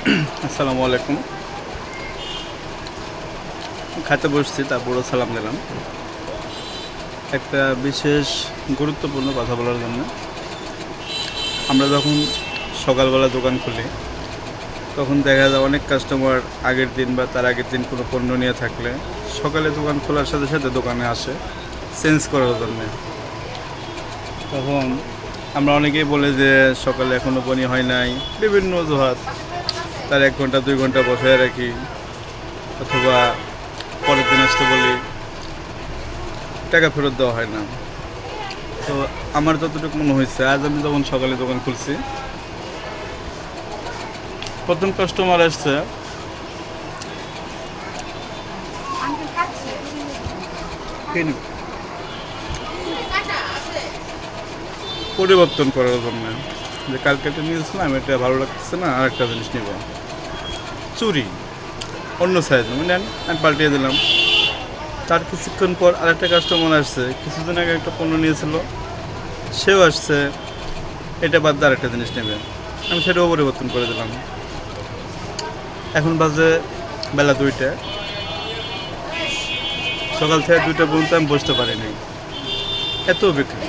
আসসালামু আলাইকুম। খাইতে বসছি, তারপরও সালাম দিলাম একটা বিশেষ গুরুত্বপূর্ণ কথা বলার জন্য। আমরা যখন সকালবেলা দোকান খুলি, তখন দেখা যায় অনেক কাস্টমার আগের দিন বা তার আগের দিন কোনো পণ্য নিয়ে থাকলে সকালে দোকান খোলার সাথে সাথে দোকানে আসে চেঞ্জ করার জন্য। তখন আমরা অনেকেই বলে যে সকালে এখনও পনি হয় নাই, বিভিন্ন অজুহাত। তার 1 ঘন্টা 2 ঘন্টা বসায় রাখি, অথবা পরের দিন আসতে বলি, টাকা ফেরত দেওয়া হয় না। তো আমার যতটুকু মনে হয়েছে, আজ আমি যখন সকালে দোকান খুলছি, প্রথম কাস্টমার আসছে পরিবর্তন করার জন্য, যে কালকে তো নিয়েছিলাম এটা ভালো লাগতেছে না, আর একটা জিনিস নিব, চুরি অন্য সাইজ নেন, আমি পাল্টিয়ে দিলাম। তার কিছুক্ষণ পর আরেকটা কাস্টমার আসছে, কিছুদিন আগে একটা পণ্য নিয়েছিল, সেও আসছে এটা বাদ দিয়ে আরেকটা জিনিস নেবে, আমি সেটাও পরিবর্তন করে দিলাম। এখন বাজে বেলা 2টা, সকাল থেকে 2টা পর্যন্ত আমি বসতে পারিনি, এত বিক্রি।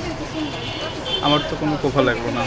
আমার তো কোনো কোফা লাগলো না।